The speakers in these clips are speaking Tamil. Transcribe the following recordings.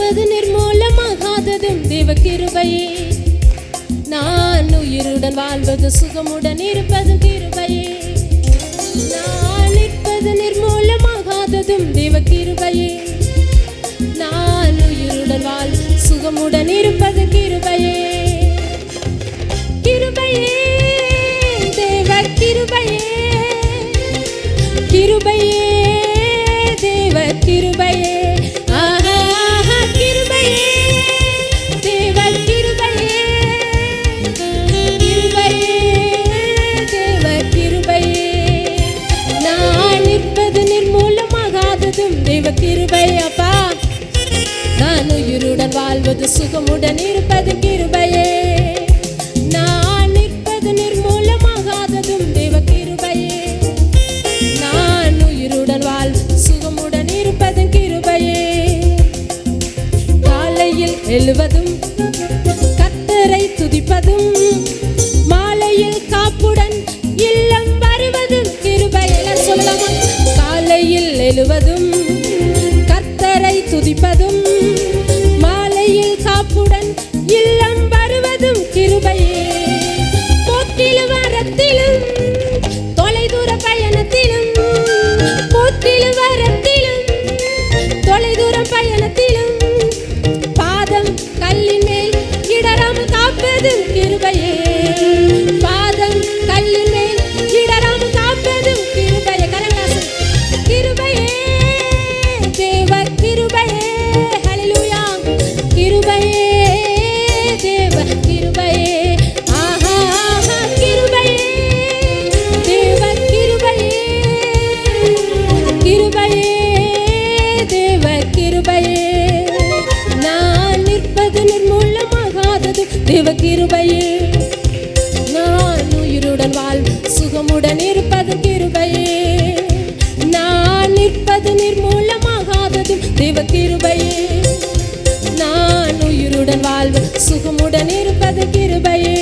நிற்பது நிர்மூலமாகாததும் தேவ கிருபையே. நான் உயிருடன் வாழ்வது சுகமுடன் இருப்பது கிருபையே. நான் நிற்பது நிர்மூலமாகாததும் தேவ கிருபையே. நான் உயிருடன் வாழ் சுகமுடன் இருப்பது கிருபையே. கிருபையே தேவ கிருபையே. கிருபையே தேவ கிருபையே. கிருபையே தேவ கிருபையே. கிருபையே தேவ கிருபையே. நான் நிற்பது நிர்மூலமாகாததும் தேவ கிருபை. அப்பா நான் உயிருடன் வாழ்வது சுகமுடன் இருப்பது கிருபையே. நான் நிற்பது நிர்மூலமாகாததும் தேவ கிருபையே. நான் உயிருடன் வாழ் சுகமுடன் இருப்பது கிருபையே. காலையில் எழுவதும் கர்த்தரை துதிப்பதும் மாலையில் காப்புடன் இல்லம் வருவதும் கிருபையே. சொல்லலாமா? காலையில் எழுவதும் கர்த்தரை துதிப்பதும் மாலையில் காப்புடன் இல்லம் வருவதும் கிருபையே. போக்கிலும் வரத்திலும் தொலைதூர பயணத்திலும், போக்கிலும் வரத்திலும் தொலைதூர பயணத்திலும் பாதம் கல்லின் மேல் இடராமல் காப்பதும் கிருபையே. பாதம் கல்லின் மேல் இடராமல் காப்பதும் கிருபையே. கரங்களாசு கிருபையே தேவ கிருபையே. ஹல்லேலூயா. கிருபையே தேவ கிருபையே. ஆஹா கிருபையே தேவ கிருபையே. கிருபையே தேவ கிருபையே. நான் நிற்பது நிர்மூலமாகாதது தேவ கிருபையே. நான் உயிருடன் வாழ் சுகமுடன் இருப்பது கிருபையே. நான் நிற்பது நிர்மூலமாகாதது தேவ கிருபையே. நான் உயிருடன் வாழ்வு சுகமுடன் இருப்பது கிருபையே.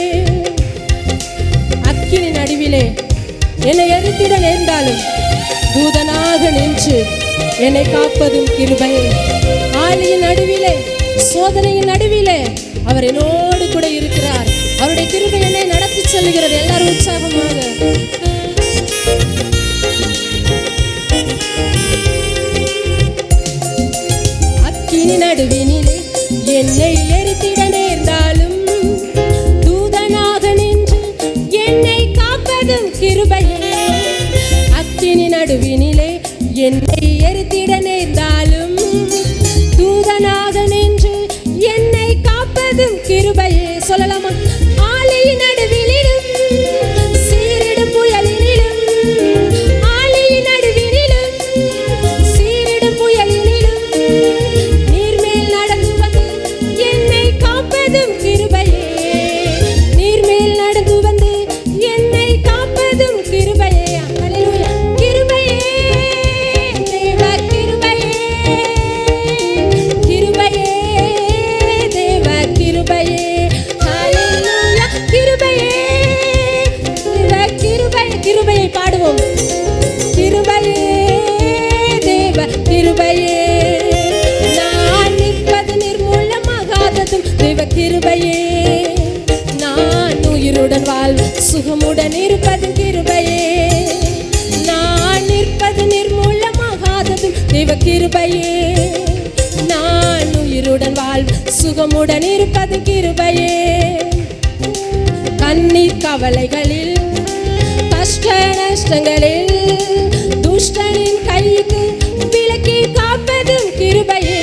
அக்கினி நடுவிலே என்னை எரித்திட நேர்ந்தாலும் தூதனாக நின்று என்னை காப்பதும் கிருபையே. ஆலையின் நடுவிலே சோதனையின் நடுவிலே அவர் என்னோடு கூட இருக்கிறார். அவருடைய கிருபை என்னை நடத்தி செல்கிறது. எல்லாரும் உற்சாகமாக அக்கினி நடுவினிலே என்னை எரித்திட நேர்ந்தாலும் தூதனாக நின்று என்னை காப்பதும் கிருபையே. அக்கினி நடுவினிலே என்னை எரித்திட நேர்ந்தாலும் தூதனாக நின்று என்னை காப்பதும் கிருபையே. சொல்லலாமா? ஆலையின் நடுவிலும் சீரிடும் புயலிலும், ஆலையின் நடுவிலும் சீரிடும் புயலிலும் நீர்மேல் நடந்து வந்து என்னை காப்பதும் கிருபையே. நீர்மேல் நடந்து வந்து என்னை காப்பதும் கிருபையே. ஹல்லேலூயா. கிருபையே தேவ கிருபையே. கிருபையே தேவ கிருபையே. ஹல்லேலூயா. கிருபையே தேவ கிருபையே. கிருபையை பாடுவோம். கிருபையே தேவ கிருபையே. நான் நிற்பது நிர்மூலமாகாததும் தேவ கிருபையே. நான் உயிருடன் வாழ் சுகமுடன் இருப்பது கிருபையே. நான் நிற்பது நிர்மூலமாகாததும் தேவ கிருபையே. நான் உயிருடன் வாழ் சுகமுடன் இருப்பது கிருபையே. கண்ணீர் கவலைகளில் கஷ்ட நஷ்டங்களில் துஷ்டனின் கைக்கு விலக்கி காப்பதும் கிருபையே.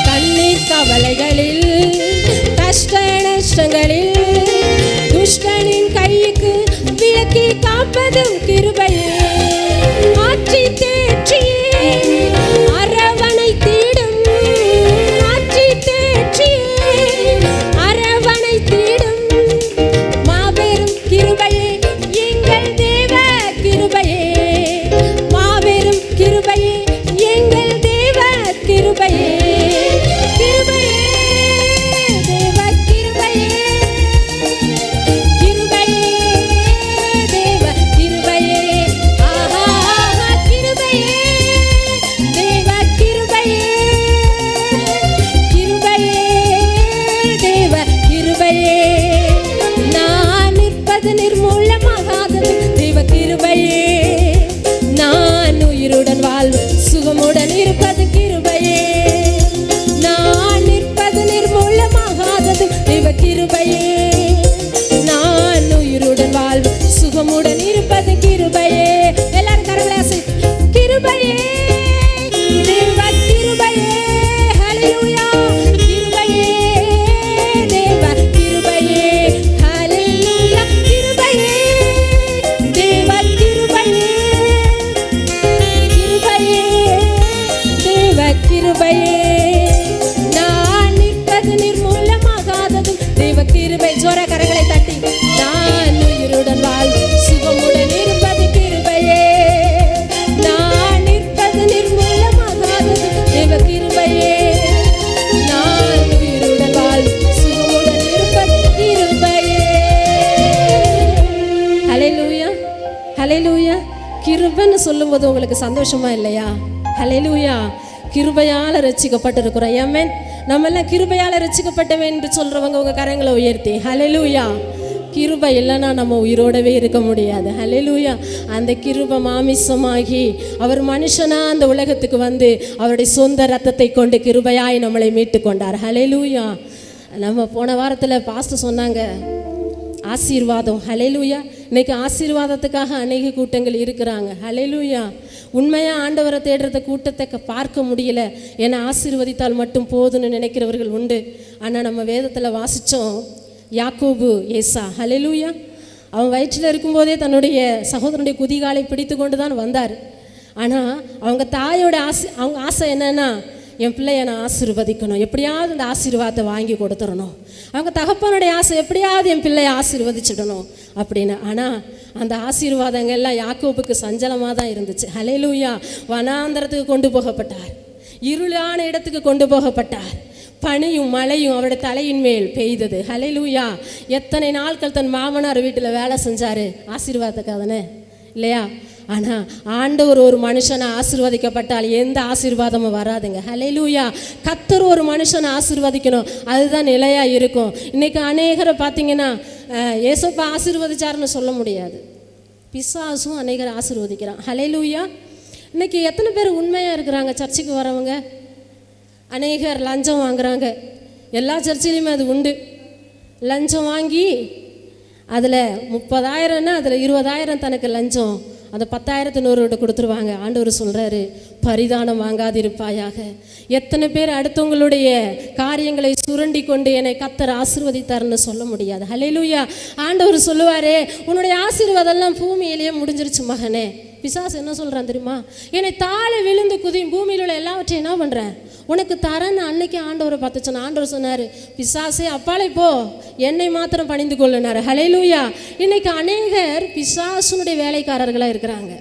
கண்ணீர் கவலைகளில் கஷ்ட நஷ்டங்களில் துஷ்டனின் கைக்கு விலக்கி காப்பதும் கிருபையே. ஆற்றி தேற்றியே அரவணை தீடும், ஆற்றி தேற்றியே அரவணை தீடும் மாபெரும் கிருபையே. எங்கள் தேவ கிருபையே. வரலன்னு சொல்லும்போது உங்களுக்கு சந்தோஷமா இல்லையா? ஹல்லேலூயா. கிருபையால் ரட்சிக்கப்பட்டிருக்கிறோம். ஆமென். நம்ம எல்லாம் கிருபையால் ரட்சிக்கப்பட்டவன் என்று சொல்றவங்க உங்க கரங்களை உயர்த்தி ஹல்லேலூயா. கிருபை இல்லைன்னா நம்ம உயிரோடவே இருக்க முடியாது. ஹல்லேலூயா. அந்த கிருபை மாமிசமாகி அவர் மனுஷனா அந்த உலகத்துக்கு வந்து அவருடைய சொந்த ரத்தத்தை கொண்டு கிருபையாய் நம்மளை மீட்டு கொண்டார். ஹல்லேலூயா. நம்ம போன வாரத்தில் பாஸ்டர் சொன்னாங்க ஆசீர்வாதம். ஹல்லேலூயா. இன்னைக்கு ஆசீர்வாதத்துக்காக அநேக கூட்டங்கள் இருக்கிறாங்க. ஹல்லேலூயா. உண்மையாக ஆண்டவரை தேடுறத கூட்டத்தை பார்க்க முடியல, ஏன்னா ஆசீர்வதித்தால் மட்டும் போதுன்னு நினைக்கிறவர்கள் உண்டு. ஆனால் நம்ம வேதத்தில் வாசித்தோம், யாக்கோபு ஏசா, ஹல்லேலூயா, அவன் வயிற்றில் இருக்கும்போதே தன்னுடைய சகோதரனுடைய குதிகாலை பிடித்து கொண்டு தான் வந்தார். ஆனால் அவங்க தாயோட அவங்க ஆசை என்னன்னா, என் பிள்ளையை நான் ஆசீர்வதிக்கணும், எப்படியாவது இந்த ஆசீர்வாதத்தை வாங்கி கொடுத்துடணும். அவங்க தகப்பனுடைய ஆசை எப்படியாவது என் பிள்ளையை ஆசீர்வதிச்சிடணும் அப்படின்னு. ஆனால் அந்த ஆசீர்வாதங்கள்லாம் யாக்கோபுக்கு சஞ்சலமாக தான் இருந்துச்சு. ஹல்லேலூயா. வனாந்தரத்துக்கு கொண்டு போகப்பட்டார், இருளான இடத்துக்கு கொண்டு போகப்பட்டார். பனியும் மழையும் அவருடைய தலையின் மேல் பெய்தது. ஹல்லேலூயா. எத்தனை நாட்கள் தன் மாமனார் வீட்டில் வேலை செஞ்சார், ஆசீர்வாதத்துக்காக தானே இல்லையா? ஆனால் ஆண்டவர் ஒரு மனுஷனை ஆசீர்வதிக்கப்பட்டால் எந்த ஆசீர்வாதமும் வராதுங்க. ஹல்லேலூயா. கர்த்தர் ஒரு மனுஷனை ஆசீர்வதிக்கணும், அதுதான் நிலையாக இருக்கும். இன்றைக்கி அநேகரை பார்த்தீங்கன்னா ஏசப்பா ஆசீர்வதிச்சாருன்னு சொல்ல முடியாது, பிசாசும் அநேகரை ஆசீர்வதிக்கிறான். ஹல்லேலூயா. இன்றைக்கி எத்தனை பேர் உண்மையாக இருக்கிறாங்க? சர்ச்சுக்கு வரவங்க அநேகர் லஞ்சம் வாங்குறாங்க. எல்லா சர்ச்சிலையுமே அது உண்டு. லஞ்சம் வாங்கி அதில் 30,000ன்னா அதில் 20,000 தனக்கு லஞ்சம், அந்த 10,100 கொடுத்துருவாங்க. ஆண்டவர் சொல்கிறாரு, பரிதானம் வாங்காதிருப்பாயாக. எத்தனை பேர் அடுத்தவங்களுடைய காரியங்களை சுரண்டி கொண்டு என்னை கர்த்தர் ஆசீர்வதித்தார்னு சொல்ல முடியாது. ஹல்லேலூயா. ஆண்டவர் சொல்லுவார், உன்னுடைய ஆசீர்வாதம்லாம் பூமியிலேயே முடிஞ்சிருச்சு மகனே. பிசாசு என்ன சொல்கிறான் தெரியுமா? என்னை தாழ விழுந்து குதியும் பூமியில் உள்ள எல்லாவற்றையும் என்ன பண்ணுறேன் உனக்கு தரேன்னு அன்னைக்கு ஆண்டவரை பார்த்து சொன்ன. ஆண்டவர் சொன்னார், பிசாசே அப்பாலே போ, என்னை மாத்திரம் பணிந்து கொள்ளுனார். ஹல்லேலூயா. இன்னைக்கு அநேகர் பிசாசுனுடைய வேலைக்காரர்களாக இருக்கிறாங்க.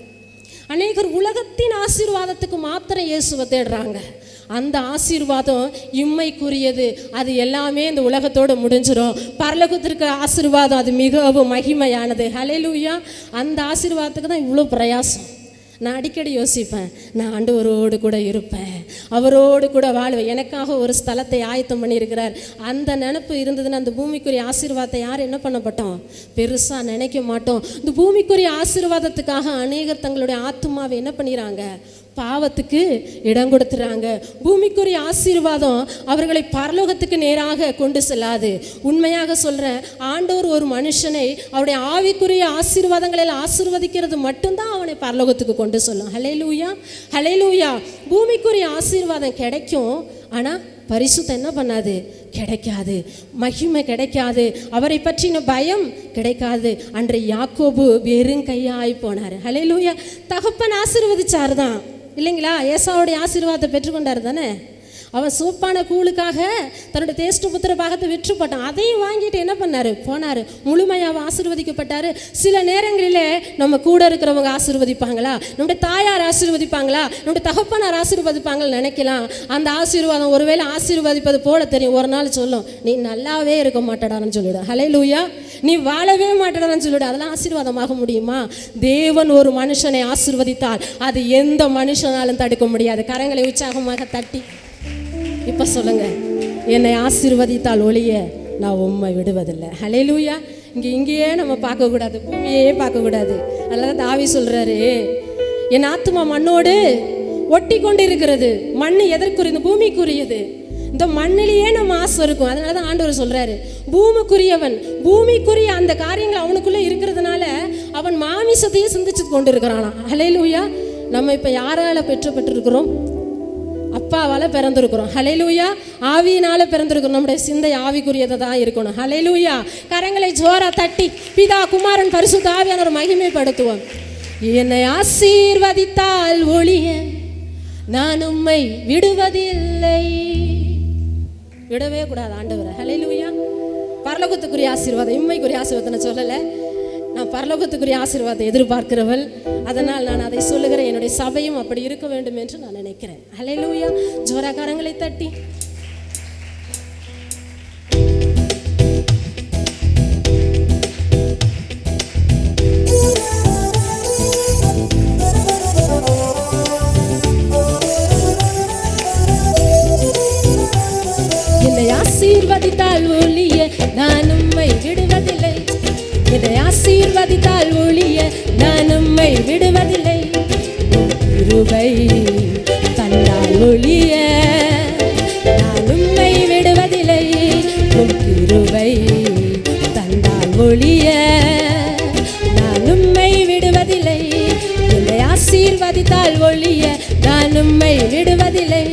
அநேகர் உலகத்தின் ஆசீர்வாதத்துக்கு மாத்திரம் இயேசுவை தேடுறாங்க. அந்த ஆசீர்வாதம் இம்மைக்குரியது, அது எல்லாமே இந்த உலகத்தோடு முடிஞ்சிடும். பரலோகத்திற்கு ஆசீர்வாதம் அது மிகவும் மகிமையானது. ஹல்லேலூயா. அந்த ஆசீர்வாதத்துக்கு தான் இவ்வளோ பிரயாசம். நான் அடிக்கடி யோசிப்பேன், நான் ஆண்டவரோடு கூட இருப்பேன், அவரோடு கூட வாழ்வேன், எனக்காக ஒரு ஸ்தலத்தை ஆயத்தம் பண்ணியிருக்கிறார். அந்த நினப்பு இருந்ததுன்னா அந்த பூமிக்குரிய ஆசீர்வாதத்தை யார் என்ன பண்ணப்பட்டோம், பெருசாக நினைக்க மாட்டோம். இந்த பூமிக்குரிய ஆசீர்வாதத்துக்காக அநேகர் தங்களுடைய ஆத்துமாவை என்ன பண்ணிடுறாங்க, பாவத்துக்கு இடம் கொடுத்துறாங்க. பூமிக்குரிய ஆசீர்வாதம் அவர்களை பரலோகத்துக்கு நேராக கொண்டு செல்லாது. உண்மையாக சொல்கிறேன், ஆண்டவர் ஒரு மனுஷனை அவருடைய ஆவிக்குரிய ஆசீர்வாதங்களில் ஆசீர்வதிக்கிறது மட்டும்தான் அவனை பரலோகத்துக்கு கொண்டு சொல்லும். ஹல்லேலூயா. ஹல்லேலூயா. பூமிக்குரிய ஆசீர்வாதம் கிடைக்கும், ஆனால் பரிசுத்தம் என்ன பண்ணாது, கிடைக்காது. மகிமை கிடைக்காது, அவரை பற்றின பயம் கிடைக்காது. அன்றைய யாக்கோபு வெறும் கையாய் போனார். ஹல்லேலூயா. தகப்பன் ஆசீர்வதிச்சார் தான் இல்லைங்களா? ஏசாவுடைய ஆசீர்வாதத்தை பெற்றுக்கொண்டார் தானே. அவன் சோப்பான கூழுக்காக தன்னுடைய தேஷ்ட புத்திர பாகத்தை விற்று போட்டான். அதையும் வாங்கிட்டு என்ன பண்ணார், போனார். முழுமையாக ஆசீர்வதிக்கப்பட்டார். சில நேரங்களிலே நம்ம கூட இருக்கிறவங்க ஆசீர்வதிப்பாங்களா, நம்முடைய தாயார் ஆசீர்வதிப்பாங்களா, நம்முடைய தகப்பனார் ஆசீர்வதிப்பாங்கன்னு நினைக்கலாம். அந்த ஆசீர்வாதம் ஒருவேளை ஆசீர்வதிப்பது போல தெரியும். ஒரு நாள் சொல்லும், நீ நல்லாவே இருக்க மாட்டடான்னு சொல்லிவிடும். ஹல்லேலூயா. நீ வாழவே மாட்டடான்னு சொல்லிவிடும். அதெல்லாம் ஆசீர்வாதமாக முடியுமா? தேவன் ஒரு மனுஷனை ஆசீர்வதித்தால் அது எந்த மனுஷனாலும் தடுக்க முடியாது. கரங்களை உற்சாகமாக தட்டி இப்போ சொல்லுங்க, என்னை ஆசீர்வதித்தால் ஒழிய நான் உம்மை விடுவதில்லை. ஹல்லேலூயா. இங்கேயே நம்ம பார்க்கக்கூடாது, பூமியே பார்க்கக்கூடாது. அதனால தாவி சொல்கிறாரு, என் ஆத்துமா மண்ணோடு ஒட்டி கொண்டு இருக்கிறது. மண் எதற்குரியது, பூமிக்குரியது. இந்த மண்ணிலேயே நம்ம ஆசை இருக்கும். அதனால தான் ஆண்டவர் சொல்கிறாரு, பூமிக்குரியவன், பூமிக்குரிய அந்த காரியங்கள் அவனுக்குள்ளே இருக்கிறதுனால அவன் மாமிசத்தையே சிந்திச்சு கொண்டு இருக்கிறானாம். ஹல்லேலூயா. நம்ம இப்போ யாரால் பெற்றுப்பட்டிருக்கிறோம்? அப்பாவால் பிறந்திருக்கிறோம். ஹல்லேலூயா. ஆவியினால் பிறந்திருக்கிறோம். நம்முடைய சிந்தை ஆவிக்குரியதை தான் இருக்கணும். ஹல்லேலூயா. கரங்களை ஜோரா தட்டி பிதா குமாரன் பரிசுத்த ஆவியானவர் மகிமைப்படுத்துவோம். என்னை ஆசீர்வதித்தால் ஒழிய நான் உம்மை விடுவதில்லை. விடவே கூடாது ஆண்டவரை. ஹல்லேலூயா. பரலோகத்துக்குரிய ஆசீர்வாதம், இம்மைக்குரிய ஆசீர்வாதத்தை நான் சொல்லலை. நான் பரலோகத்துக்குரிய ஆசீர்வாதத்தை எதிர்பார்க்கிறவள். அதனால் நான் அதை சொல்லுகிறேன். என்னுடைய சபையும் அப்படி இருக்க வேண்டும் என்று நான் நினைக்கிறேன். ஹல்லேலூயா. ஜோராக்காரங்களை தட்டி ஆசீர்வதித்தால் ஒழிய நான் உம்மை விடுவதில்லை. கிருபை தந்தால் ஒழிய நான் உம்மை விடுவதில்லை. கிருபை தந்தால் ஒழிய நான் உம்மை விடுவதில்லை. என்னை ஆசீர்வதித்தால் ஒழிய நான் உம்மை விடுவதில்லை.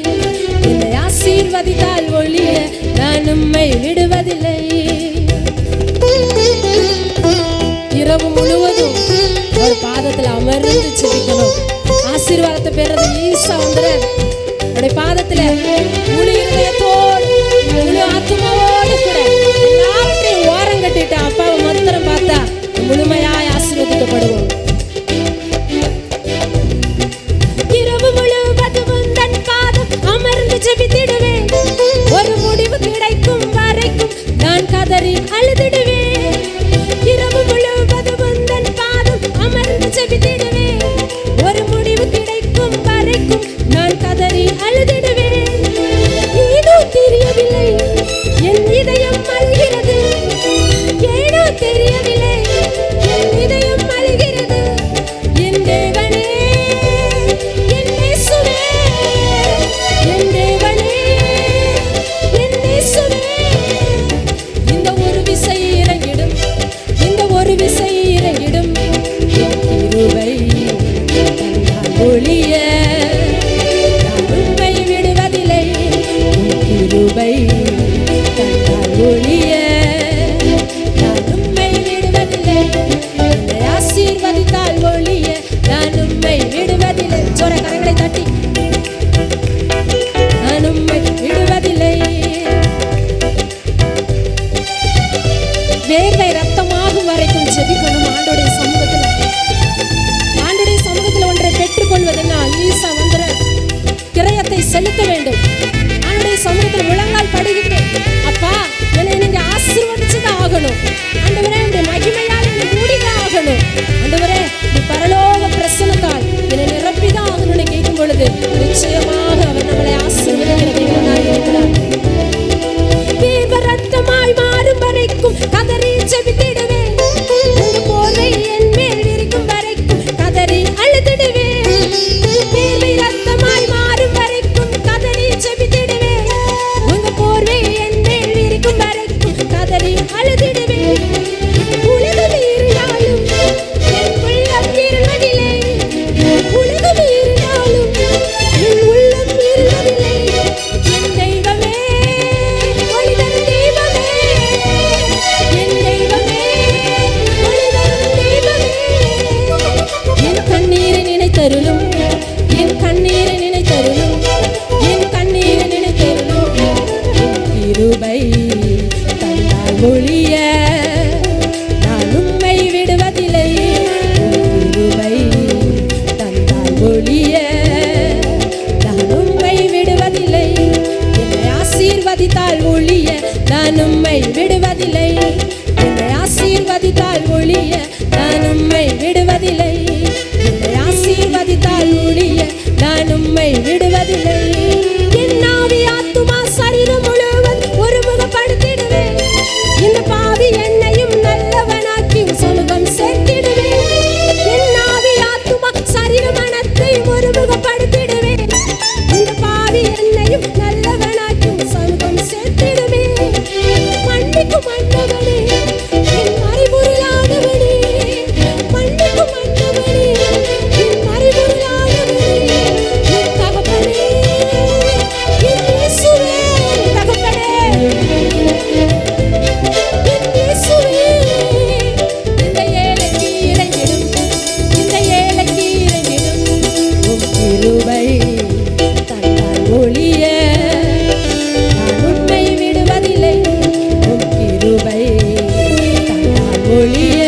என்னை ஆசீர்வதித்தால் ஒழிய நான் உம்மை விடுவதில்லை. இரவு முழுவதும் ஒரு பாதத்தில் அமர்ந்து செபிக்கணும். ஆசீர்வாதத்தை பெறது ஈஸா வந்துடுறார். அவருடைய பாதத்துல முழு இருதயத்தோடு முழு ஆத்மாவோடு கூட எல்லாவற்றையும் ஓரம் கட்டிட்டு அப்பாவை மாத்திரம் பார்த்தா முழுமையாய் ஆசீர்வதிக்கப்படுவோம். இரவு முழுவதும் உந்தன் பாதம் அமர்ந்து ஜெபித்திடுவேன். ஒரு முடிவு கிடைக்கும் வரைக்கும் நான் கதறி அழுதிடுவேன். இரவு முழுவதும் உந்தன் பாதம் அமர்ந்து ஜெபித்திடுவேன். ஒரு முடிவு கிடைக்கும் வரைக்கும் நான் கதறி அழுதிடுவேன். ஏனோ தெரியவில்லை என் இதயம் அழுகிறது. ஏனோ தெரியவில்லை என் இதயம் அழுகிறது. என் தேவனே என் இயேசுவே, என் தேவனே என் இயேசுவே, இந்த ஒரு விசை இறங்கிடும், இந்த ஒரு விசை இறங்கிடும். கிருபை தந்தால் ஒழிய நான் உம்மை விடுவதில்லை. கிருபை தந்தால் ஒழிய நான் உம்மை விடுவதில்லை. என்னை ஆசீர்வதித்தால் ஒழிய நான் உம்மை விடுவதில்லை. ஜோர கரங்களை தட்டி நான் உம்மை விடுவதில்லை. வேர்வை ரத்தமாகும் வரைக்கும் ஜெபிக்கணும். ஆண்டோடைய சமூகத்தில் ஒன்றை பெற்றுக்கொள்வதென்னால் ஈசா வந்துற கிரயத்தை செலுத்த வேண்டும். ஆண்டோடைய சமூகத்தில் முழங்கால் படிக்கிட்டு அப்பா என்னை நீங்க ஆசீர்வதிச்சுதான் ஆகணும். ஆண்டவரே உடைய மகிமையால் என்னை மூடிதான் ஆகணும். ஆண்டவரே நீ பரலோக பிரசன்னத்தால் என்னை நிரப்பிதான் ஆகணும்னு கேட்கும் பொழுது நிச்சயமாக அவர் நம்மளை ஆசீர்வதிக்கிற தேவனாய் இருக்கிறார். வேர்வை ரத்தமாய் மாறும் வரைக்கும் கதறி ஜெபித்திடுவேன். உங்க போர்வை என் மேல் விரிக்கும் வரைக்கும் கதறி அழுதிடுவேன். வேர்வை ரத்தமாய் மாறும் வரைக்கும் கதறி ஜெபித்திடுவேன். உங்க போர்வை என் மேல் விரிக்கும் வரைக்கும் கதறி அழுதிடுவேன். உலகம் இருந்தாலும் என் உள்ளம் இருளவில்லை. உலகம் இருந்தாலும் என் உள்ளம் இருளவில்லை. என் தெய்வமே ஒளிதரும் தெய்வமே, என் தெய்வமே ஒளிதரும் தெய்வமே. என் கண்ணீரை நினைத்தருளும், என் கண்ணீரை நினைத்தருளும், என் கண்ணீரை நினைத்தருளும். கிருபை தந்தால் ஒழிய நான் உம்மை விடுவதில்லை. கிருபை தந்தால் ஒழிய நான் உம்மை விடுவதில்லை. என்னை ஆசீர்வதித்தால் ஒழிய நான் உம்மை விடுவதில்லை. என்னை ஆசீர்வதித்தால் ஒழிய நான் உம்மை விடுவதில்லை. என்னை ஆசீர்வதித்தால் ஒழிய நான் உம்மை விடுவதில்லை. என் ஆவி ஆத்துமா சரீரம் முழுவதும் ஒருமுகப்படுத்திடுவேன். இந்த பாவி என்னையும் நல்லவனாக்கி சமூகம் சேர்த்திடுவேன். என் ஆவி ஆத்துமா சரீரம் மனத்தை ஒருமுகப்படுத்திடுவேன். இந்த பாவி என்னையும் நல்லவனாக்கி சமூகம் சேர்த்திடுவேன். மன்னிக்கும் ஆண்டவனே என் மறைபொருளானவனே, மன்னிக்கும் ஆண்டவனே என் மறைபொருளானவனே, என் தகப்பனே என் இயேசுவே, தகப்பனே என் இயேசுவே. இந்த ஏழைக்கு இறங்கிடும், இந்த ஏழைக்கு இறங்கிடும். உம் கிருபை தந்தால் ஒழிய நான் உம்மை விடுவதில்லை. உம் கிருபை தந்தால் ஒழிய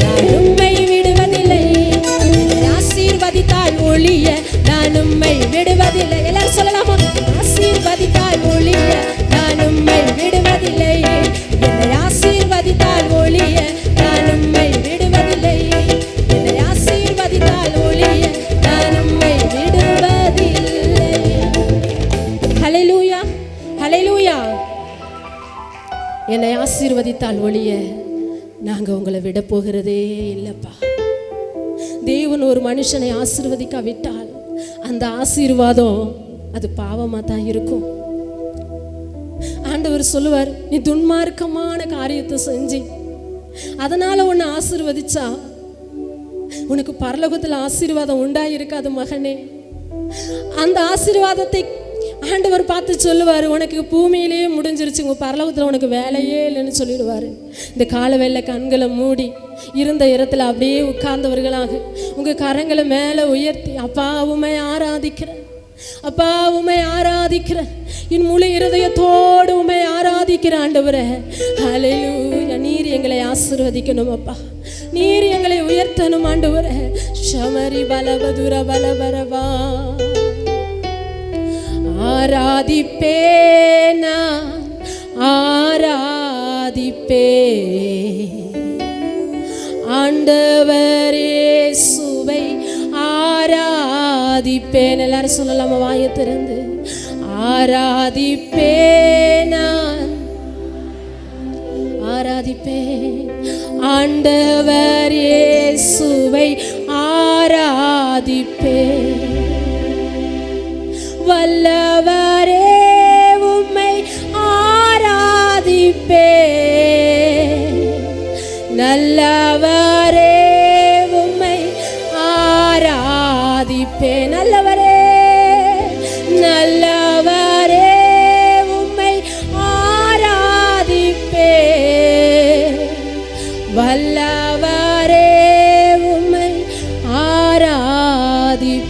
நான் உம்மை விடுவதில்லை. என்னை ஆசீர்வதித்தால் ஒழிய நான் உம்மை விடுவதில்லை. எல்லாரும் சொல்லலாமா? ஆசீர்வதித்தால் ஒழிய நான் உம்மை விடுவதில்லை. என்னை ஆசீர்வதித்தால் ஒழிய நான் உம்மை விடுவதில்லை. என்னை ஆசீர்வதித்தால் ஒழிய நான் உம்மை விடுவதில்லை. ஹல்லேலூயா, ஹல்லேலூயா. என்னை ஆசீர்வதித்தால் ஒழிய நாங்கள் உங்களை விட போகிறதே இல்லைப்பா. தேவன் ஒரு மனுஷனை ஆசீர்வதிக்காவிட்டால் அந்த ஆசீர்வாதம் அது பாவமாக தான் இருக்கும். ஆண்டவர் சொல்லுவார், நீ துன்மார்க்கமான காரியத்தை செஞ்சு அதனால உன்னை ஆசீர்வதிச்சா உனக்கு பரலோகத்தில் ஆசீர்வாதம் உண்டாயிருக்காது மகனே. அந்த ஆசீர்வாதத்தை ஆண்டவர் பார்த்து சொல்லுவார், உனக்கு பூமியிலேயே முடிஞ்சிருச்சு, உங்கள் பரலோகத்தில் உனக்கு வேலையே இல்லைன்னு சொல்லிடுவார். இந்த கால வேலை கண்களை மூடி இருந்த இடத்துல அப்படியே உட்கார்ந்தவர்களாக உங்கள் கரங்களை மேலே உயர்த்தி, அப்பா உம்மை ஆராதிக்கிறேன், அப்பா உம்மை ஆராதிக்கிறேன், என் முழு இருதயத்தோடு உம்மை ஆராதிக்கிற ஆண்டவரே. ஹல்லேலூயா. நீர் எங்களை ஆசீர்வதிக்கணும் அப்பா, நீர் எங்களை உயர்த்தணும் ஆண்டவரே. ஷமரி பலவதுர பலவரவா. ஆராதிப்பேன் நான் ஆராதிப்பேன் ஆண்டவர் இயேசுவை ஆராதிப்பேன். எல்லாரும் சொல்லலாமா வாயை திறந்து? ஆராதிப்பேன் நான் ஆராதிப்பேன் ஆண்டவர் இயேசுவை ஆராதிப்பேன். வல்லவரே உம்மை ஆராதிப்பேன், நல்லவரே உம்மை ஆராதிப்பேன், நல்லவரே நல்லவரே உம்மை ஆராதிப்பேன், வல்லவரே உம்மை ஆராதிப்பேன்.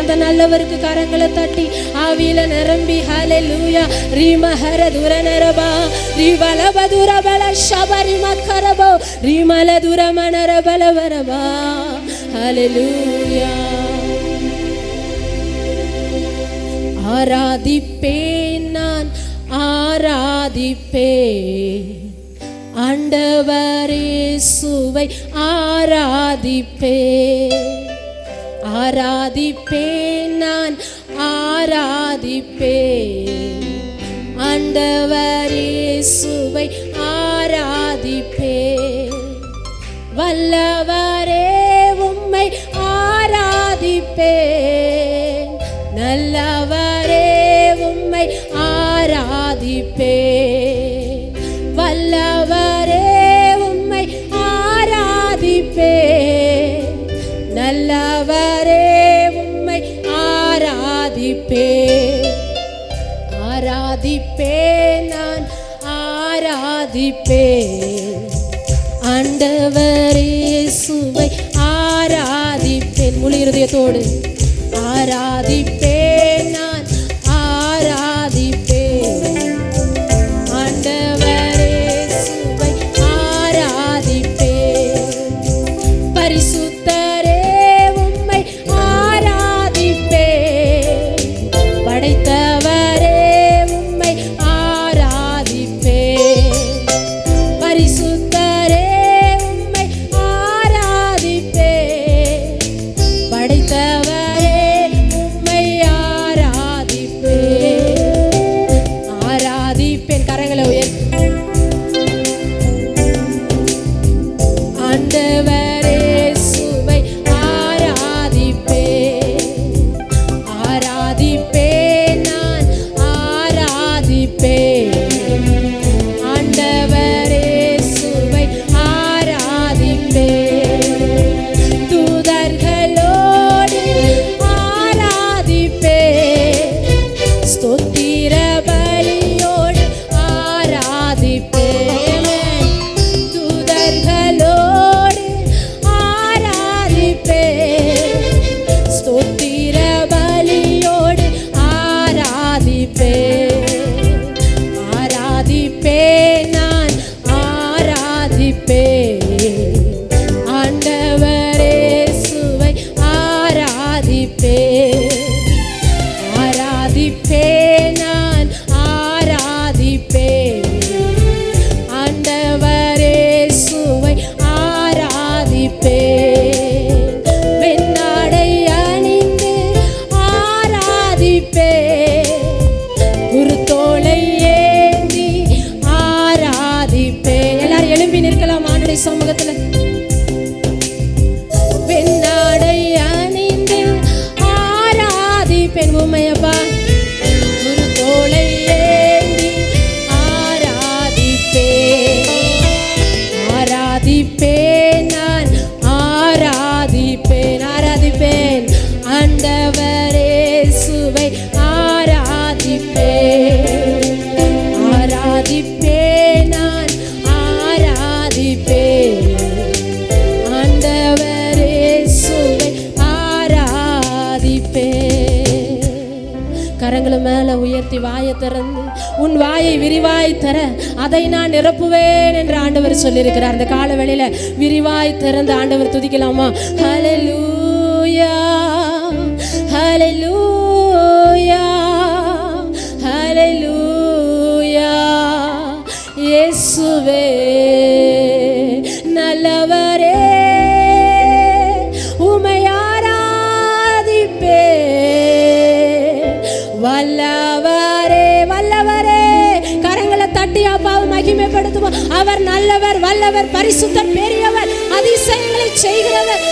அந்த நல்லவருக்கு கரங்களை தட்டி ஆவியில நிரம்பி ஹல்லேலூயா. ரீமஹர துரனரபா ரீவலபதுர பல ஷபரி மக்கரபோ ரீமல துரமனர பலவரபா. ஹல்லேலூயா. ஆராதிப்பேன் நான் ஆராதிப்பேன் ஆண்டவர் இயேசுவை ஆராதிப்பேன், ஆராதிப்பேன் நான் ஆராதிப்பேன் ஆண்டவர் இயேசுவை ஆராதிப்பேன், வல்லவரே உம்மை ஆராதிப்பேன், நல்லவரே உம்மை ஆராதிப்பேன், வல்லவரே உம்மை ஆராதிப்பேன், நல்லவரே உம்மை ஆராதிப்பேன். ஆராதிப்பேன் நான் ஆராதிப்பேன் ஆண்டவர் இயேசுவை ஆராதிப்பேன். முழு இருதயத்தோடு ஆராதிப்பேன் நான் ஆராதிப்பேன் ஆண்டவர் இயேசுவை ஆராதிப்பேன், பரிசுத்தரே உம்மை ஆராதிப்பேன், படைத்தவரே உம்மை ஆராதிப்பேன், பரிசுத்தரே உம்மை ஆராதிப்பேன், படைத்தவரே உம்மை ஆராதிப்பேன், ஆராதிப்பேன். கரங்களை உயர்த்தி ஆண்டவர் இயேசுவை ஆராதிப்பேன், ஆராதிப்பேன் நான் ஆராதிப்பேன் ஆண்டவர் இயேசுவை ஆராதிப்பேன், தூதர்களோடு ஆராதிப்பேன், ஸ்தோத்திர பலியோடு ஆராதிப்பேன், தூதர்களோடு ஆராதிப்பேன், ஸ்தோத்திர பலியோடு ஆராதிப்பேன், ஆராதிப்பேன் நான் ஆராதிப்பேன் ஆண்டவர் இயேசுவை ஆராதிப்பேன், ஆராதிப்பேன் நான் ஆராதிப்பேன் ஆண்டவர் இயேசுவை ஆராதிப்பேன், வெண்ணாடை அணிந்து ஆராதிப்பேன், குருத்தோலை ஏந்தி ஆராதிப்பேன். எல்லாரும் எழும்பி நிற்கலாம். ஆண்டவரை கரங்களை மேல உயர்த்தி வாயை திறந்து உன் வாயை விரிவாய் தர அதை நான் நிரப்புவேன் என்று ஆண்டவர் சொல்லியிருக்கிறார். அந்த கால வேளையில விரிவாய் திறந்து ஆண்டவர் துதிக்கலாமா? ஹல்லேலூயா ஹல்லேலூயா ஹல்லேலூயா. இயேசுவே நல்லவரே உம்மை ஆராதிப்பே. வல்லவரே வல்லவரே. கரங்களை தட்டி அப்பாவை மகிமைப்படுத்துவோம். அவர் நல்லவர், வல்லவர், பரிசுத்தர், பெரியவர், அதிசயங்களை செய்கிறவர்.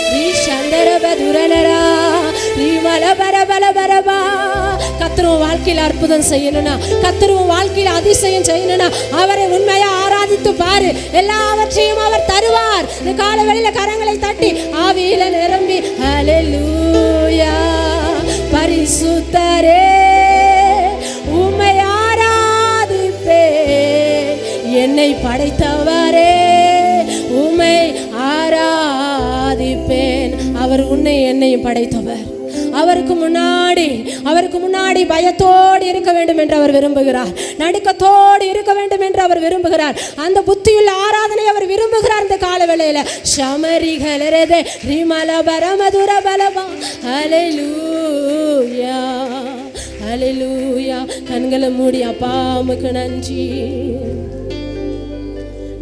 கர்த்தர் வாழ்க்கையில் அற்புதம் செய்யணும்னா, கர்த்தர் வாழ்க்கையில் அதிசயம் செய்யணும்னா அவரை உண்மையா ஆராதித்து பாரு, எல்லாவற்றையும் அவர் தருவார். இந்த காலவெளியில கரங்களை தட்டி ஆவியில நிரம்பி ஹல்லேலூயா. பரிசுத்தரே உம்மை ஆராதிப்பேன். என்னை படைத்தவரே உம்மை ஆராதிப்பேன். அவர் உன்னை என்னையும் படைத்தவர். அவருக்கு முன்னாடி பயத்தோடு இருக்க வேண்டும் என்று அவர் விரும்புகிறார். நடுக்கத்தோடு இருக்க வேண்டும் என்று அவர் விரும்புகிறார். அந்த புத்தியுள்ள ஆராதனை அவர் விரும்புகிறார். இந்த கால வேளையில ஷமரிகளரதே ரிமல பரமதுர பலவா. ஹல்லேலூயா ஹல்லேலூயா. கண்களை மூடி அப்பா உமக்கு நன்றி.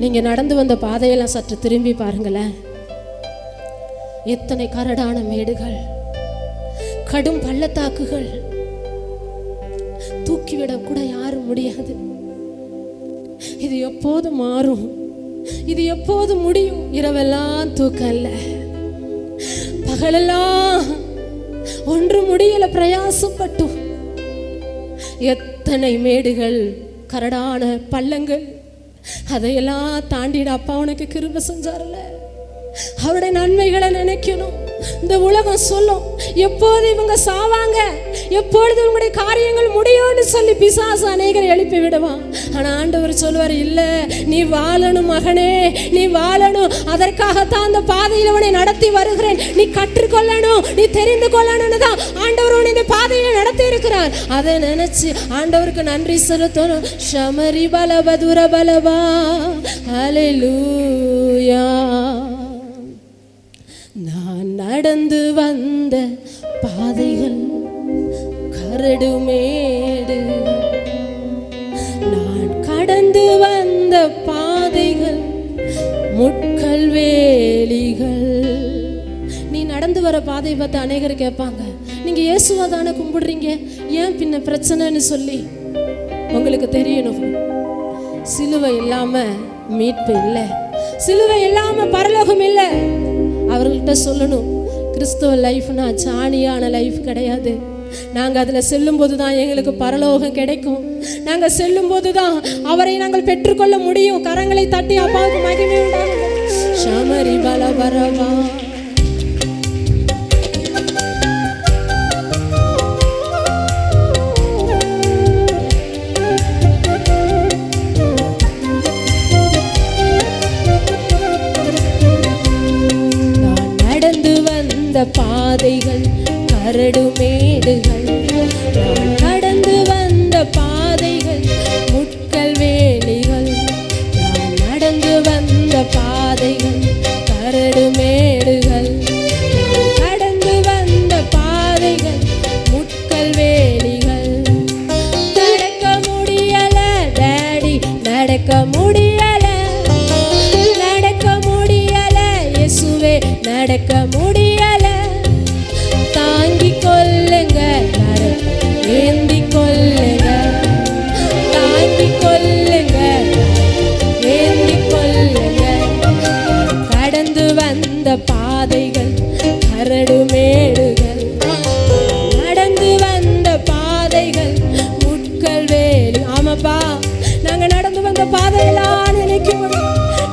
நீங்க நடந்து வந்த பாதையெல்லாம் சற்று திரும்பி பாருங்களேன். எத்தனை கரடான மேடுகள், கடும் பள்ளத்தாக்குகள், தூக்கிவிட கூட யாரும் முடியாது. இது எப்போது மாறும்? இது எப்போது முடியும்? இரவெல்லாம் தூக்கம் இல்ல, பகலெல்லாம் ஒன்று முடியல பிரயாசப்பட்டு. எத்தனை மேடுகள், கரடான பள்ளங்கள், அதையெல்லாம் தாண்டிட அப்பா உனக்கு கிருபை செஞ்சார்ல. அவருடைய நன்மைகளை நினைக்கணும். இந்த உலகம் சொல்லும் எப்போது இவங்க சாவாங்க, எப்பொழுது இவங்களுடைய காரியங்கள் முடியும்னு சொல்லி பிசாசு அநேகரை எழுப்பி விடுவான். ஆனா ஆண்டவர் சொல்லுவார், இல்ல நீ வாழணும் மகனே, நீ வாழணும். அதற்காகத்தான் அந்த பாதையில் உன்னை நடத்தி வருகிறேன். நீ கற்றுக்கொள்ளணும், நீ தெரிந்து கொள்ளணும்னு தான் ஆண்டவர் உன்னை இந்த பாதையில நடத்தி இருக்கிறார். அதை நினைச்சு ஆண்டவருக்கு நன்றி செலுத்தணும். ஷமரி பலபதுர பலவா. ஹல்லேலூயா. நான் நடந்து வந்த பாதைகள் கரடுமேடு, நான் கடந்து வந்த பாதைகள் முட்கள் வேலிகள். நீ நடந்து வர பாதையை பார்த்து அநேகர் கேட்பாங்க, நீங்க இயேசுவை தானே கும்பிடுறீங்க, ஏன் பின்ன பிரச்சனைன்னு சொல்லி. உங்களுக்கு தெரியணும், சிலுவை இல்லாம மீட்பு இல்லை, சிலுவை இல்லாம பரலோகம் இல்லை. அவர்கள்ட்ட சொல்லணும், கிறிஸ்துவ லைஃப்னா சாணியான லைஃப் கிடையாது. நாங்கள் அதில் செல்லும்போது தான் எங்களுக்கு பரலோகம் கிடைக்கும். நாங்கள் செல்லும்போது தான் அவரை நாங்கள் பெற்றுக்கொள்ள முடியும். கரங்களை தட்டி அப்பாவுக்கு மகிமை உண்டாகும். ஷமரி பலபரவா. பாதைகள் கரடுமேடுகள், நான் கடந்து வந்த பாதைகள் முட்கள் வேலிகள், நான் நடந்து வந்த பாதைகள் கரடுமேடுகள், கடந்து வந்த பாதைகள் முட்கள் வேலிகள். நடக்க முடியல டாடி, நடக்க முடியல, நடக்க முடியல இயேசுவே, நடக்க முடியல. தாங்கி கொள்ளுங்க, ஏந்தி கொள்ளுங்க, தாங்கி கொள்ளுங்க, ஏந்தி கொள்ளுங்க. கடந்து வந்த பாதைகள் கரடுமேடுகள், நடந்து வந்த பாதைகள் முட்கள் வேலி. ஆமாப்பா, நாங்க நடந்து வந்த பாதையெல்லாம் நினைக்கும்.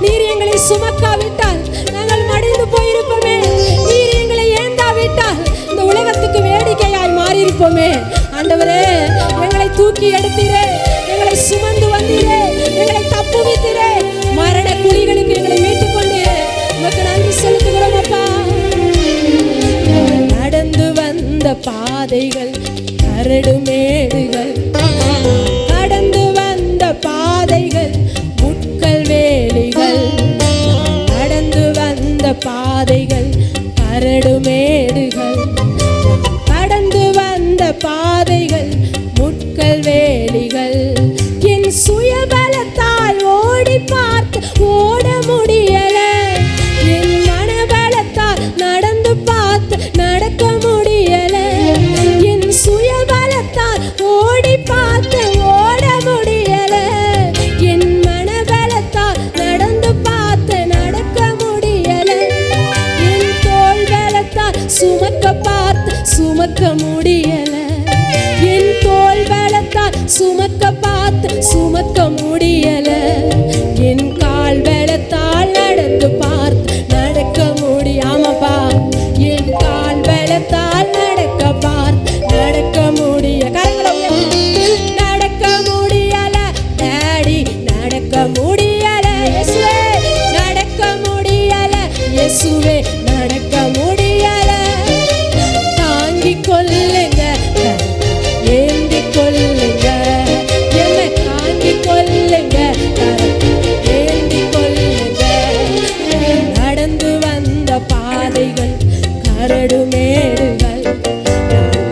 நீர் எங்களை சுமக்காவிட்டால் நாங்கள் மடிந்து போயிருப்போமே. நீர் எங்களை ஏந்தாவிட்டால் இந்த உலகத்துக்கு வேடிக்கையாய் மாறியிருப்போமே. ஆண்டவரே, எங்களை தூக்கி எடுத்தீரே, எங்களை சுமந்து வந்தீரே, எங்களை தப்புவித்தீரே, மரண குழிகளுக்கு எங்களை மீட்டுக் கொண்டீரே. உமக்கு நன்றி செலுத்துகிறோம் அப்பா. நடந்து வந்த பாதைகள் கரடுமேடுகள், கடந்து வந்த பாதைகள் முட்கள் வேலிகள், கடந்து வந்த பாதைகள் கரடுமேடுகள், கடந்து வந்த பாதைகள் முட்கள் வேலிகள். என் சுயபலத்தால் ஓடி பார்த்து ஓட முடியல, என் மனபலத்தால் நடந்து பார்த்து நடக்க முடியல, என் சுயபலத்தால் ஓடி பார்த்து ஓட முடியல, என் மனபலத்தால் நடந்து பார்த்து நடக்க முடியல, என் தோள் பலத்தால் சுமக்க பார்த்து சுமக்க முடியல, என் தோள் பலத்தால் சுமக்க பார்த்து சுமக்க முடியல, என் கால் பலத்தால் நடந்து பார்த்து நடக்க முடியாமப்பா, என் கால் பலத்தால் நடக்க பார்த்து நடக்க முடிய நடக்க முடியல டாடி, நடக்க முடியல இயேசுவே, நடக்க முடியல இயேசுவே, நடக்க முடியல. தாங்கிக் கொள்ளுங்க, ஏந்தி கொள்ளுங்க, என்னை தாங்கிக் கொள்ளுங்க, ஏந்தி கொள்ளுங்க. நடந்து வந்த பாதைகள் கரடுமேடுகள்,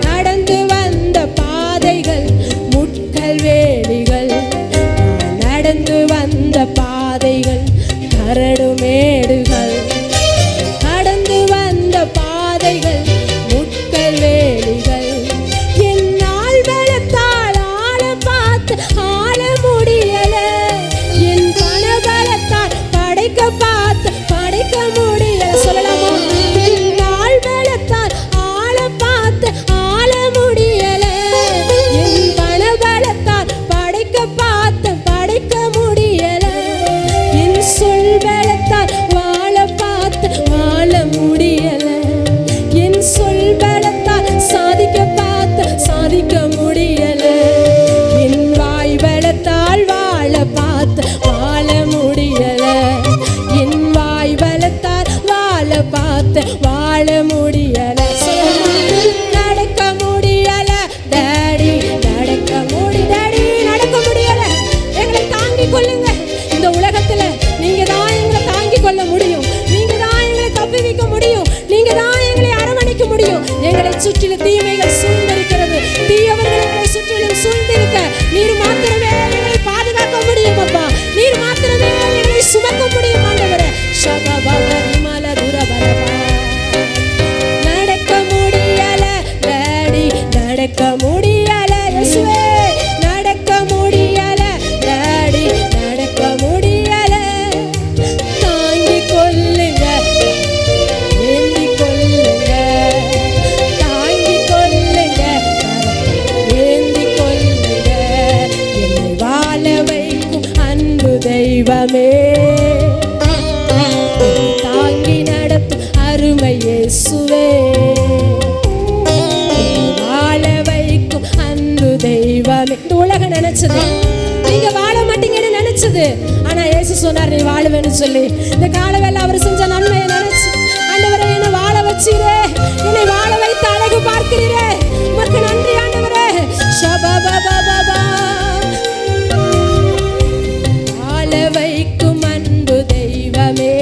நடந்து வந்த பாதைகள் முட்கள் வேலிகள், நடந்து வந்த பாதைகள் கரடுமேடுகள், கடந்து வந்த பாதைகள் முட்கள் வேலிகள். என் நாள் பலத்தால் ஆள பார்த்து ஆள முடியல, என் பண பலத்தால் படைக்க பார்த்து படைக்க முடியல. சொல்லலாமா? என் நாள் பலத்தால் ஆள பார்த்து ஆள முடியல, என் பண பலத்தால் படைக்க பார்த்து படைக்க முடியல, என் சொல் பலத்தால் வாழ பார்த்து வாழ முடியல, என் சொல் பலத்தால் சாதிக்க பார்த்து சாதிக்க முடியல, என் வாய் பலத்தால் வாழ பார்த்து வாழ முடியல, என் வாய் பலத்தால் வாழ பார்த்து வாழ முடியல. நடக்க முடியல டாடி, நடக்க டாடி, நடக்க முடியல. எங்களை தாங்கிக் கொள்ளுங்க. இந்த உலகத்துல நீங்க தான் எங்களை தாங்கிக் கொள்ள முடியும், நீங்க தான் எங்களை தப்புவிக்க முடியும், நீங்க தான் எங்களை அரவணைக்க முடியும். எங்களை சுற்றிலும் தீமைகள் சூழ்ந்திருக்கிறது, தீயவர்கள் எங்களை சுற்றிலும் சூழ்ந்திருக்க நீர் மாத்திரமே எங்களை பாதுகாக்க முடியும் அப்பா, நீர் மாத்திரமே எங்களை சுமக்க முடியும் ஆண்டவரே. ஷபபரி மலதுரபரபா, நடக்க முடியல டாடி, நடக்க முடியல இயேசுவே, நடக்க முடியல டாடி, நடக்க முடியல. தாங்கிக் கொள்ளுங்க, ஏந்தி கொள்ளுங்க, தாங்கிக் கொள்ளுங்க, ஏந்தி கொள்ளுங்க. என்னை வாழ வைக்கும் அன்பு தெய்வமே, தாங்கி நடத்தும் அருமை இயேசுவே, வாழ வைக்கும் அன்பு தெய்வமே. இந்த உலகம் நினைச்சது நீங்க வாழ மாட்டீங்கன்னு நினைச்சது, ஆனா இயேசு சொன்னார் நீ வாழுவேன்னு சொல்லி. இந்த காலவேளை அவர் செஞ்ச நன்மையை நினைச்சு ஆண்டவரே என்னை வாழ வச்சீரே, என்னை வாழ வைத்து அழகு பார்க்கிறீரே, உமக்கு நன்றி ஆண்டவரே. ஷபபபபபா, வாழ வைக்கும் அன்பு தெய்வமே,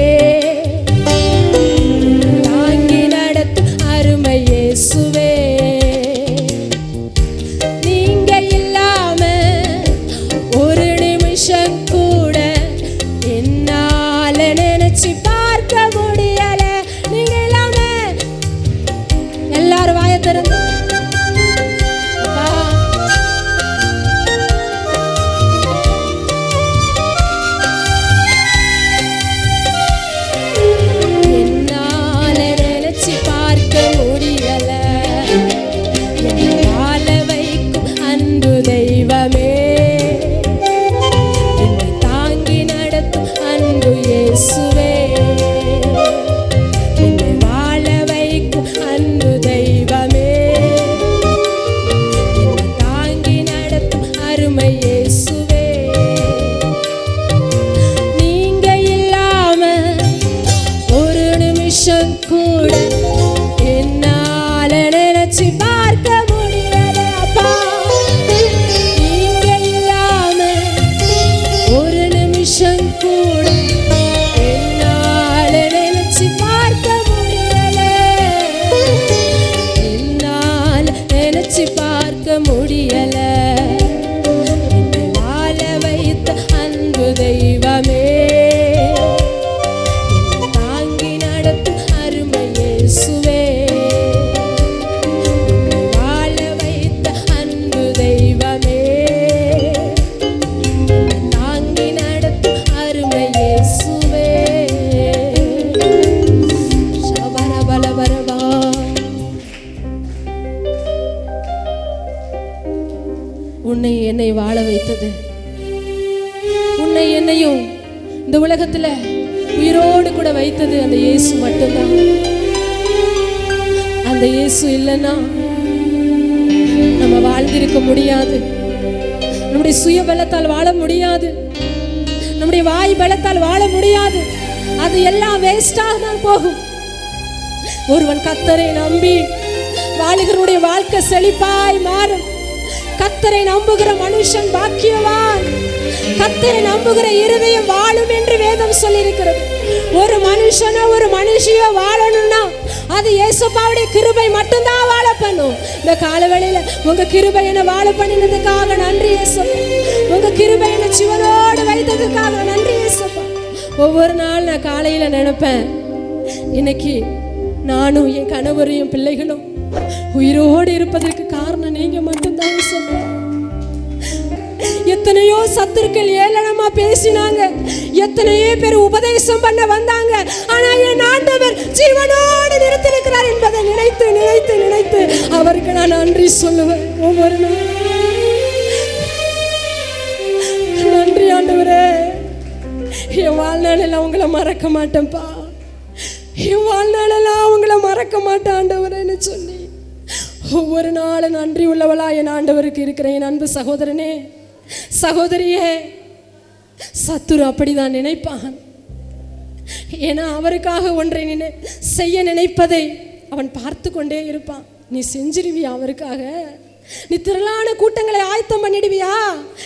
தாங்கி நடத்தும் அருமை இயேசுவே, நீங்க இல்லாம ஒரு நிமிஷம் கூட என்னால நினைச்சு பார்க்க முடியல. நீங்க இல்லாம எல்லாரும் வாயை திறந்து என்னால நினைச்சு பார்க்க முடியல, என்னை வாழ வைக்கும் அன்பு தெய்வமே, என்னை தாங்கி நடத்தும் அன்பு இயேசுவே, என்னை வாழ வைக்கும் அன்பு தெய்வமே, என்னை தாங்கி நடத்தும் அருமை இயேசுவே. நீங்க இல்லாம ஒரு நிமிஷம் கூட என்னால நினைச்சு பார்க்க முடியல அப்பா. நினைச்சு பார்க்க முடியல. என்னை வாழ வைத்த அன்பு தெய்வமே, என்னை தாங்கி நடத்தும் அருமை இயேசுவே, என்னை வாழ வைத்த அன்பு தெய்வமே, என்னை தாங்கி நடத்தும் அருமை இயேசுவே. பலபரபா உன்னை என்னை வாழ வைத்தது, உன்னை என்னையும் இந்த உலகத்துல உயிரோடு கூட வைத்தது அந்த இயேசு மட்டும்தான். அந்த இயேசு இல்லைன்னா நம்ம வாழ்ந்திருக்க முடியாது. நம்முடைய சுய பலத்தால் வாழ முடியாது, நம்முடைய வாய் பலத்தால் வாழ முடியாது. அது எல்லாம் வேஸ்டாக தான் போகும். ஒருவன் கர்த்தரை நம்பி வாழுகிறவனுடைய வாழ்க்கை செழிப்பாய் மாறும். கர்த்தரை நம்புகிற மனுஷன் பாக்கியவான். கர்த்தரை நம்புகிற இருதயம் வாழும் என்று வேதம் சொல்லியிருக்கிறது. ஒரு மனுஷனோ ஒரு மனுஷியோ வாழணும்னா அது இயேசுப்பாவுடைய கிருபை மட்டும்தான் வாழ பண்ணும். இந்த காலவேளையில உங்க கிருபை என்ன வாழ பண்ணினதுக்காக நன்றி இயேசுப்பா. உங்க கிருபை என்ன ஜீவனோடு வைத்ததுக்காக நன்றி இயேசுப்பா. ஒவ்வொரு நாள் நான் காலையில நினைப்பேன், இன்னைக்கு நானும் என் கணவரையும் பிள்ளைகளும் உயிரோடு இருப்பதற்கு காரணம் நீங்க மட்டும்தான் இயேசுப்பா. எத்தனையோ சத்துருக்கள் ஏளனமா பேசினாங்க, எத்தனையோ பேர் உபதேசம் பண்ண வந்தாங்க. ஆனா என் ஆண்டவர் ஜீவனோடு நிறுத்திருக்கிறார் என்பதை நினைத்து நினைத்து நினைத்து அவருக்கு நான் நன்றி சொல்லுவேன். ஒவ்வொரு நாள் நன்றி ஆண்டவரே. என் வாழ்நாளெல்லாம் உங்களை மறக்க மாட்டேன்ப்பா, என் வாழ்நாளெல்லாம் உங்களை மறக்க மாட்டேன் ஆண்டவரேன்னு சொல்லி ஒவ்வொரு நாளும் நன்றி உள்ளவளா என் ஆண்டவருக்கு இருக்கிறேன். என் அன்பு சகோதரனே சகோதரியே, சத்துரு அப்படிதான் நினைப்பான். ஏன்னா அவருக்காக ஒன்றை செய்ய நினைப்பதை அவன் பார்த்து கொண்டே இருப்பான். நீ செஞ்சிருவியா அவருக்காக? நீ திரளான கூட்டங்களை ஆயத்தம் பண்ணிடுவியா?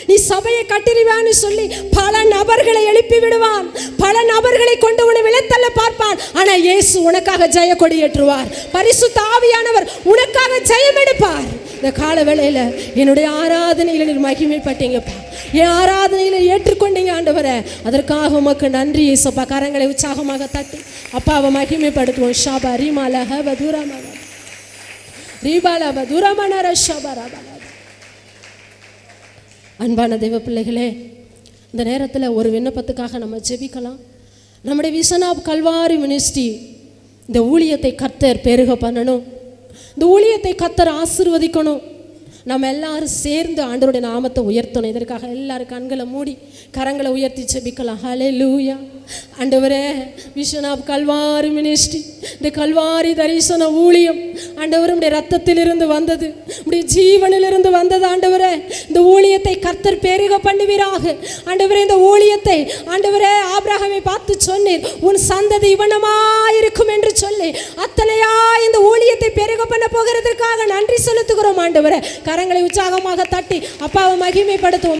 நீ சபையை கட்டிடுவியான்னு சொல்லி பல நபர்களை எழுப்பி விடுவான். பல நபர்களை கொண்டு உன்னை விழத்தள்ள பார்ப்பான். ஆனா இயேசு உனக்காக ஜெய கொடி ஏற்றுவார். பரிசுத்த ஆவியானவர் உனக்காக ஜெயம் எடுப்பார். இந்த கால வேளையில என்னுடைய ஆராதனையில நீர் மகிமைப்பட்டீங்கப்பா, என் ஆராதனையில ஏற்றுக்கொண்டீங்க ஆண்டவரே. அதற்காக உமக்கு நன்றி இயேசுப்பா. கரங்களை உற்சாகமாக தட்டி அப்பாவை மகிமைப்படுத்துவோம். ஷாபா ரீமால ஹவ தூரமாக அன்பான தெய்வ பிள்ளைகளே, இந்த நேரத்தில் ஒரு விண்ணப்பத்துக்காக நம்ம ஜெபிக்கலாம். நம்முடைய விஷன் ஆஃப் கல்வாரி மினிஸ்ட்ரி இந்த ஊழியத்தை கர்த்தர் பெருக பண்ணணும், இந்த ஊழியத்தை கர்த்தர் ஆசீர்வதிக்கணும். நம்ம எல்லாரும் சேர்ந்து ஆண்டவருடைய நாமத்தை உயர்த்தணும். இதற்காக எல்லாரும் கண்களை மூடி கரங்களை உயர்த்தி ஜெபிக்கலாம். ஹல்லேலூயா. ஆண்டவரே, விஷன் ஆஃப் கல்வாரி மினிஸ்ட்ரி, இந்த கல்வாரி தரிசன ஊழியம் ஆண்டவரே உடைய ரத்தத்திலிருந்து வந்தது, உடைய ஜீவனிலிருந்து வந்தது. ஆண்டவரே, இந்த ஊழியத்தை கர்த்தர் பெருக பண்ணுவீராக. ஆண்டவரே, இந்த ஊழியத்தை ஆண்டவரே ஆபிரகாமை பார்த்து சொன்னீர், உன் சந்ததி இவனமாயிருக்கும் என்று சொல்லி அத்தனையா இந்த ஊழியத்தை பெருக பண்ண போகிறதற்காக நன்றி செலுத்துகிறோம். ஆண்டவரே, கரங்களை உற்சாகமாக தட்டி அப்பாவை மகிமைப்படுத்துவோம்.